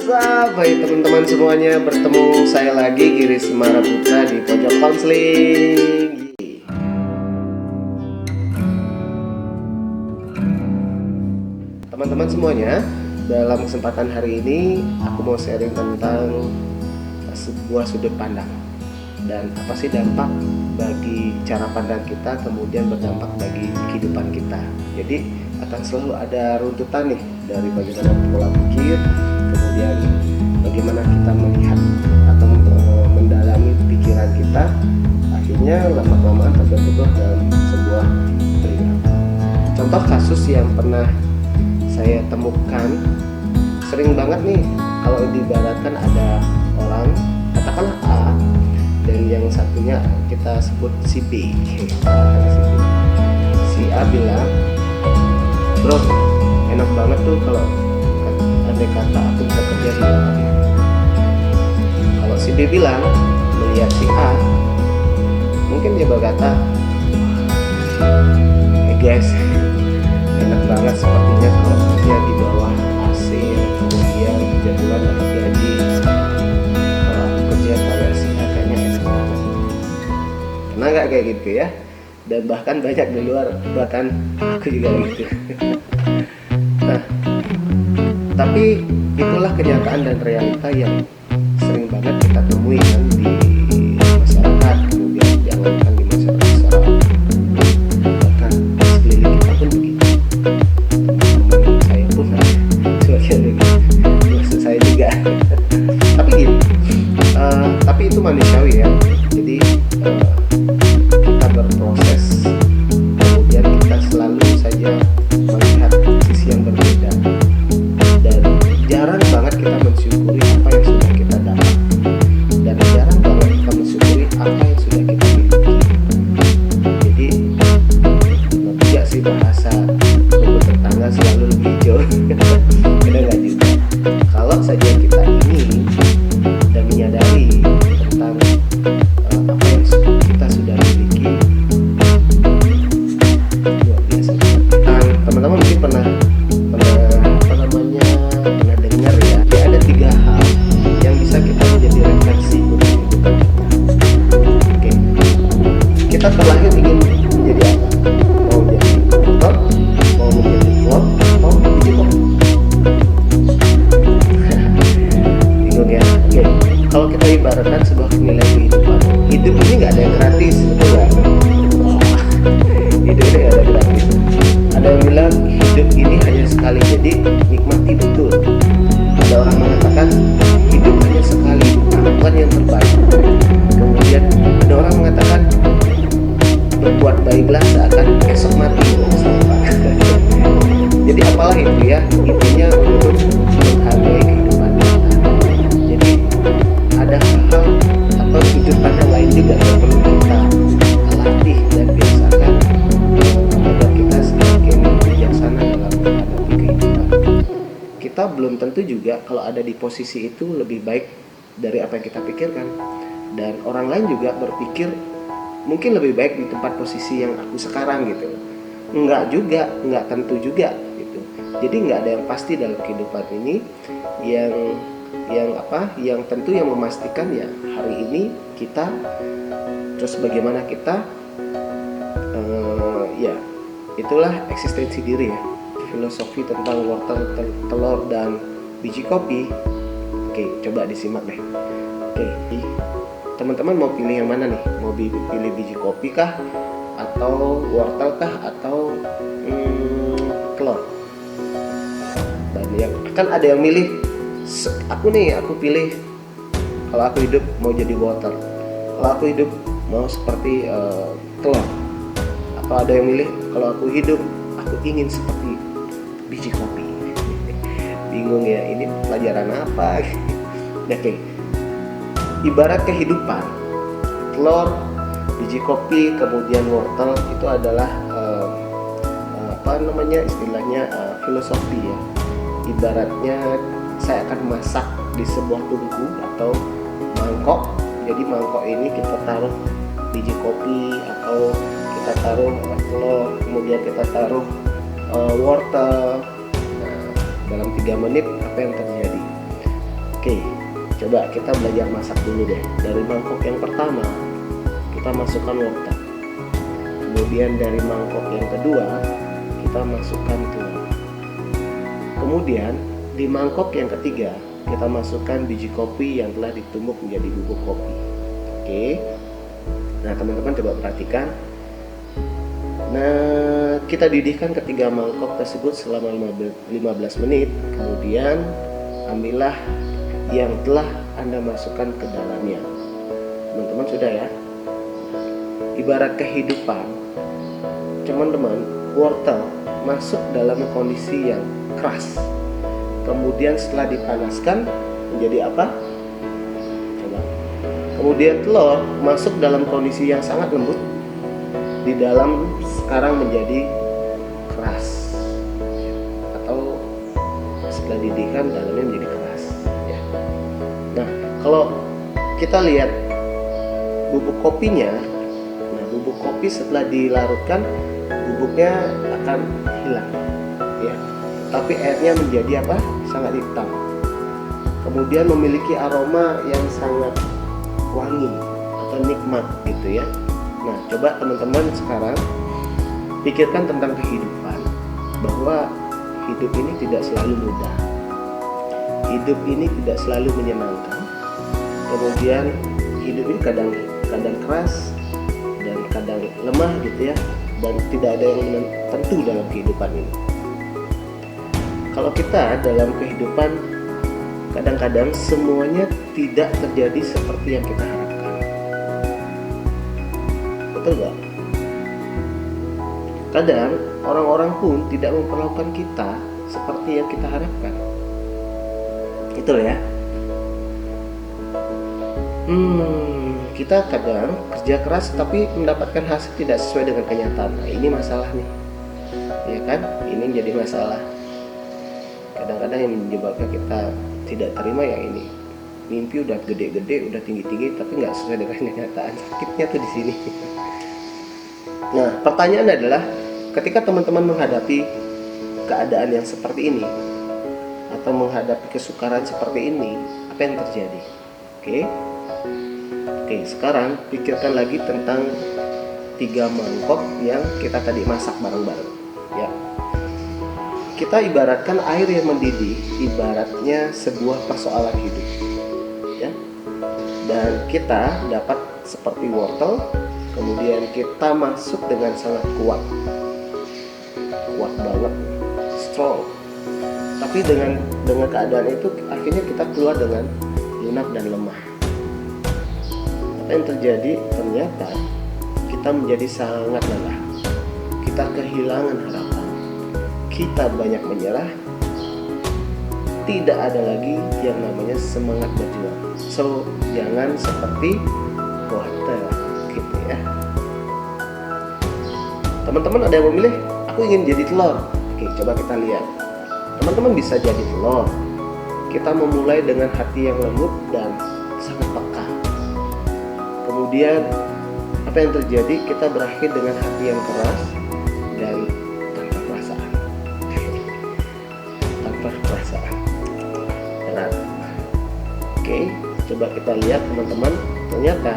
Baik teman-teman semuanya, bertemu saya lagi Giri Semara Putra di Pojok Konseling. Teman-teman semuanya, dalam kesempatan hari ini aku mau sharing tentang sebuah sudut pandang dan apa sih dampak bagi cara pandang kita, kemudian berdampak bagi kehidupan kita. Jadi akan selalu ada runtutan nih dari bagaimana pola pikir, kemudian bagaimana kita melihat atau mendalami pikiran kita, akhirnya lama-kelamaan terbentuklah dalam sebuah perilaku. Contoh kasus yang pernah saya temukan, sering banget nih kalau diibaratkan ada orang, katakanlah A, dan yang satunya kita sebut si B. Si A bilang, bro, enak banget tuh kalau andai kata aku bisa kerja di luar. Kalau si B bilang, melihat si A, mungkin dia berkata, guys, enak banget sepertinya kalau kerja di bawah AC, kemudian jadwal dapat gaji. Kalau aku kerja kayak si A kayaknya enak banget. Pernah nggak kayak gitu ya? Dan bahkan banyak di luar, bahkan aku juga gitu. Nah, tapi itulah kenyataan dan realita yang sering banget kita temui kan di masyarakat, kemudian dianggapkan di masyarakat secara bahkan di sekeliling kita pun begitu. Teman-teman saya pun sebagian begitu, maksud saya juga. Tapi gitu, tapi itu manusiawi ya. Jadi kita berproses, kemudian kita selalu saja melihat sisi yang berbeda, dan jarang banget kita mensyukuri apa yang sudah kita dapat, dan jarang banget kita mensyukuri apa yang sudah kita miliki. Jadi tidak sih bahasa rumput tetangga selalu lebih hijau. Kita nggak juga. Kalau saja kita ini dan menyadari tentang apa yang kita sudah miliki, luar biasa. Teman-teman mungkin pernah dengar ya, ada 3 hal yang bisa kita menjadi refleksi untuk kehidupan kita. Oke, kita terlahir ingin menjadi apa? Mau menjadi dokter, mau menjadi pilot, atau menjadi koki? Bingung ya? Oke, kalau kita ibaratkan sebuah nilai kehidupan, hidup ini nggak ada yang gratis, betul nggak? Hidup ini nggak ada gratis. Ada yang bilang hidup ini hanya sekali, jadi nikmati betul. Ada orang mengatakan hidup hanya sekali, lakukan yang terbaik. Kemudian ada orang mengatakan berbuat baiklah seakan esok mati. Jadi apalah itu ya, intinya untuk menghargai kehidupan kita. Jadi ada hal-hal atau sudut pandang lain juga yang perlu kita latih dan biasakan agar kita semakin bijaksana dalam menghadapi kehidupan. Kita belum tentu juga kalau ada di posisi itu lebih baik dari apa yang kita pikirkan, dan orang lain juga berpikir mungkin lebih baik di tempat posisi yang aku sekarang gitu. Enggak juga, enggak tentu juga gitu. Jadi enggak ada yang pasti dalam kehidupan ini. Yang tentu yang memastikan ya hari ini kita, terus bagaimana kita ya itulah eksistensi diri ya. Filosofi tentang wortel, telur, dan biji kopi. Oke, coba disimak deh. Oke, teman-teman mau pilih yang mana nih? Mau pilih biji kopi kah? Atau wortel kah? Atau telur? Banyak. Kan ada yang milih, aku pilih kalau aku hidup mau jadi wortel. Kalau aku hidup mau seperti telur. Atau ada yang milih, kalau aku hidup aku ingin seperti biji kopi. Bingung ya, ini pelajaran apa? Oke, ibarat kehidupan, telur, biji kopi, kemudian wortel itu adalah istilahnya filosofi ya. Ibaratnya saya akan masak di sebuah tungku atau mangkok. Jadi mangkok ini kita taruh biji kopi atau kita taruh telur, kemudian kita taruh wortel. Nah, dalam 3 menit apa yang terjadi? Oke, coba kita belajar masak dulu deh. Dari mangkok yang pertama kita masukkan wortel. Kemudian dari mangkok yang kedua kita masukkan telur. Kemudian di mangkok yang ketiga kita masukkan biji kopi yang telah ditumbuk menjadi bubuk kopi. Oke. Nah, teman-teman coba perhatikan. Nah, kita didihkan ketiga mangkok tersebut selama 15 menit. Kemudian ambillah yang telah Anda masukkan ke dalamnya. Teman-teman sudah ya? Ibarat kehidupan, teman-teman, wortel masuk dalam kondisi yang keras. Kemudian setelah dipanaskan menjadi apa? Coba. Kemudian telur masuk dalam kondisi yang sangat lembut. Di dalam sekarang menjadi keras. Atau setelah didihkan dalamnya menjadi keras. Ya. Nah, kalau kita lihat bubuk kopinya, nah bubuk kopi setelah dilarutkan bubuknya akan hilang. Ya. Tapi airnya menjadi apa? Sangat hitam. Kemudian memiliki aroma yang sangat wangi atau nikmat gitu ya. Nah, coba teman-teman sekarang pikirkan tentang kehidupan, bahwa hidup ini tidak selalu mudah. Hidup ini tidak selalu menyenangkan. Kemudian hidup ini kadang keras dan kadang lemah gitu ya. Dan tidak ada yang tentu dalam kehidupan ini. Kalau kita dalam kehidupan kadang-kadang semuanya tidak terjadi seperti yang kita harapkan. Betul gak? Kadang orang-orang pun tidak memperlakukan kita seperti yang kita harapkan. Itu ya. Kita kadang kerja keras tapi mendapatkan hasil tidak sesuai dengan kenyataan. Nah, ini masalah nih. Ya kan? Ini jadi masalah. Kadang-kadang yang menyebabkan kita tidak terima yang ini. Mimpi udah gede-gede, udah tinggi-tinggi, tapi nggak sesuai dengan kenyataan. Sakitnya tuh di sini. Nah, pertanyaan adalah, ketika teman-teman menghadapi keadaan yang seperti ini, atau menghadapi kesukaran seperti ini, apa yang terjadi? Oke, sekarang pikirkan lagi tentang 3 mangkok yang kita tadi masak bareng-bareng. Ya. Kita ibaratkan air yang mendidih, ibaratnya sebuah persoalan hidup. Ya. Dan kita dapat seperti wortel, kemudian kita masuk dengan sangat kuat banget, strong. Tapi dengan keadaan itu akhirnya kita keluar dengan lunak dan lemah. Apa yang terjadi? Ternyata kita menjadi sangat lelah. Kita kehilangan harapan. Kita banyak menyerah. Tidak ada lagi yang namanya semangat berjuang. So, jangan seperti wortel gitu ya. Teman-teman ada yang memilih, aku ingin jadi telur. Oke, coba kita lihat. Teman-teman bisa jadi telur. Kita memulai dengan hati yang lembut dan sangat peka. Kemudian apa yang terjadi? Kita berakhir dengan hati yang keras dan tanpa perasaan. Tanpa perasaan. Benar. Oke, coba kita lihat teman-teman. Ternyata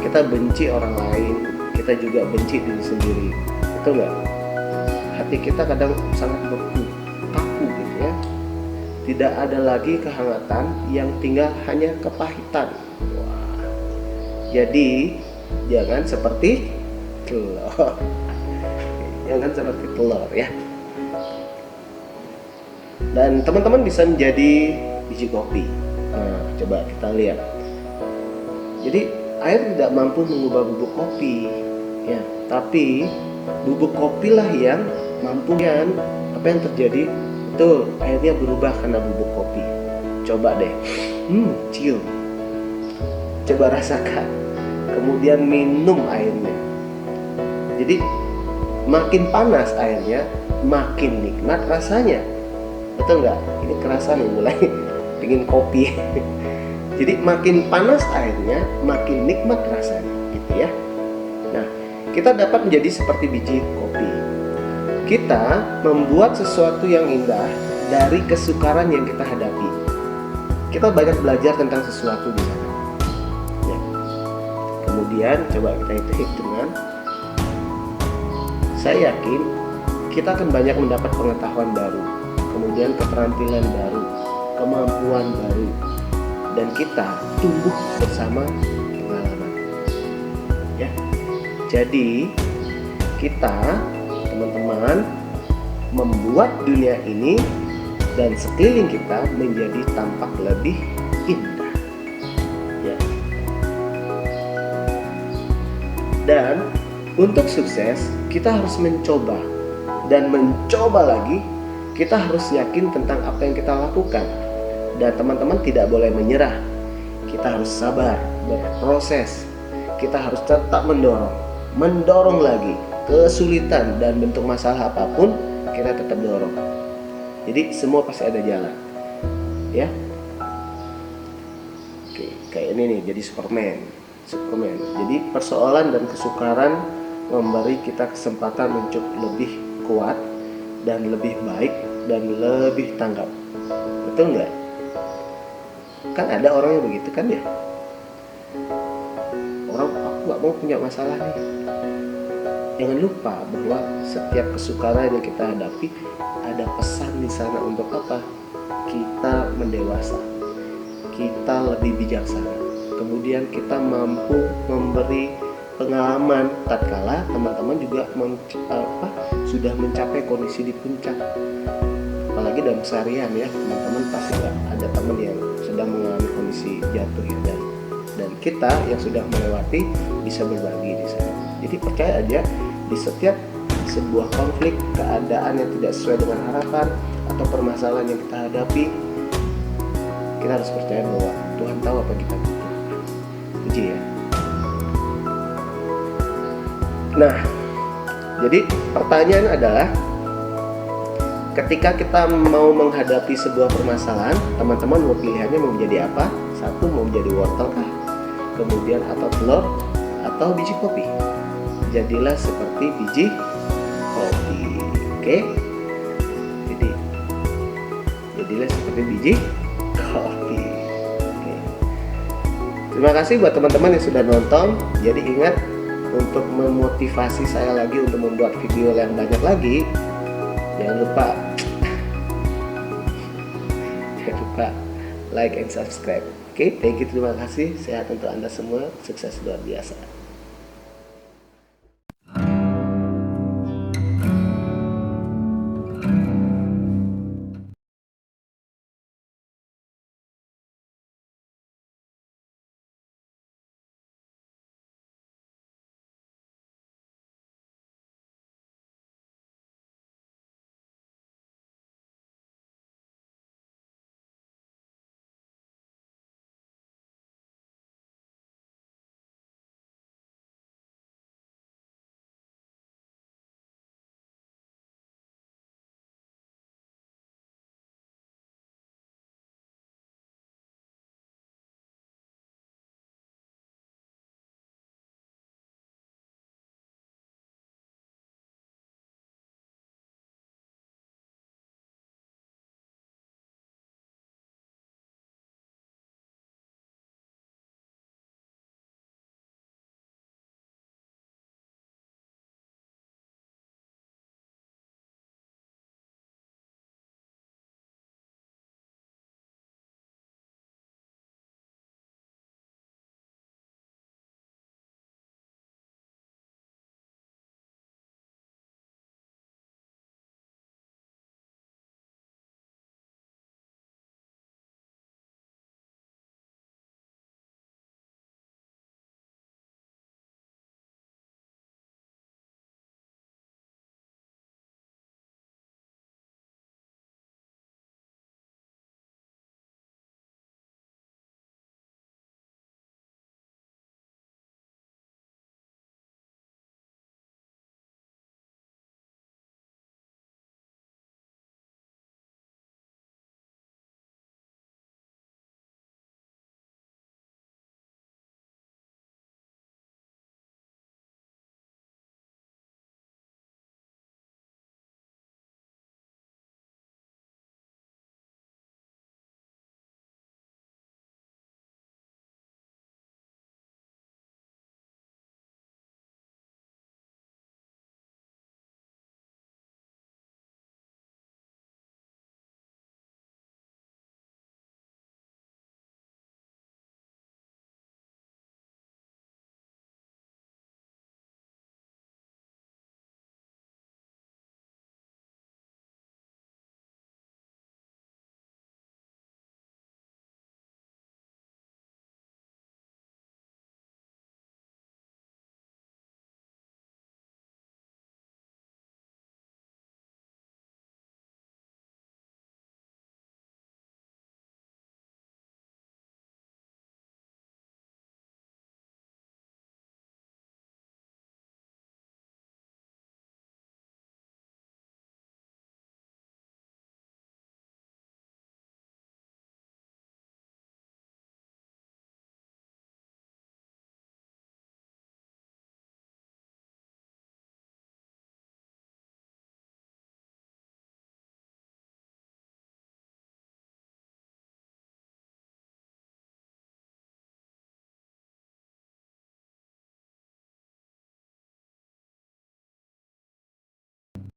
kita benci orang lain, kita juga benci diri sendiri. Betul nggak? Hati kita kadang sangat beku, kaku gitu ya. Tidak ada lagi kehangatan, yang tinggal hanya kepahitan. Wah. Jadi jangan seperti telur. Jangan seperti telur ya. Dan teman-teman bisa menjadi biji kopi. Nah, coba kita lihat. Jadi air tidak mampu mengubah bubuk kopi, ya. Tapi bubuk kopilah yang mampu. Kan apa yang terjadi? Betul, airnya berubah karena bubuk kopi. Coba deh, cium. Coba rasakan. Kemudian minum airnya. Jadi makin panas airnya, makin nikmat rasanya. Betul nggak? Ini kerasa nih mulai pingin kopi. Jadi makin panas airnya, makin nikmat rasanya, gitu ya. Nah, kita dapat menjadi seperti biji kopi. Kita membuat sesuatu yang indah dari kesukaran yang kita hadapi. kita banyak belajar tentang sesuatu di sana. Ya. Kemudian coba kita hitung-hitungan. Saya yakin kita akan banyak mendapat pengetahuan baru, kemudian keterampilan baru, kemampuan baru, dan kita tumbuh bersama pengalaman. Ya. Jadi kita, teman-teman, membuat dunia ini dan sekeliling kita menjadi tampak lebih indah. Ya. Dan untuk sukses kita harus mencoba dan mencoba lagi. Kita harus yakin tentang apa yang kita lakukan. Dan teman-teman tidak boleh menyerah. Kita harus sabar, berproses. Kita harus tetap mendorong lagi. Kesulitan dan bentuk masalah apapun, kita tetap dorong. Jadi semua pasti ada jalan. Ya. Oke, kayak ini nih, jadi Superman. Jadi persoalan dan kesukaran memberi kita kesempatan untuk lebih kuat dan lebih baik dan lebih tanggap. Betul nggak? Kan ada orang yang begitu kan ya? Orang, aku nggak mau punya masalah nih. Jangan lupa bahwa setiap kesukaran yang kita hadapi ada pesan di sana untuk apa? Kita mendewasa, kita lebih bijaksana. Kemudian kita mampu memberi pengalaman tatkala teman-teman juga sudah mencapai kondisi di puncak. Apalagi dalam keseharian ya, teman-teman pasti ada teman yang sedang mengalami kondisi jatuh ya, dan kita yang sudah melewati bisa berbagi di sana. Jadi percaya aja, di setiap sebuah konflik, keadaan yang tidak sesuai dengan harapan atau permasalahan yang kita hadapi, kita harus percaya bahwa Tuhan tahu apa kita butuh. Puji ya. Nah, jadi pertanyaan adalah, ketika kita mau menghadapi sebuah permasalahan, teman-teman mau pilihannya mau menjadi apa? Satu, mau menjadi wortel kah? Kemudian atau telur atau biji kopi? Jadilah seperti biji kopi. Oke? Jadi jadilah seperti biji kopi. Oke. Terima kasih buat teman-teman yang sudah nonton. Jadi ingat, untuk memotivasi saya lagi untuk membuat video yang banyak lagi, jangan lupa like and subscribe. Oke, thank you, terima kasih. Sehat untuk Anda semua, sukses luar biasa.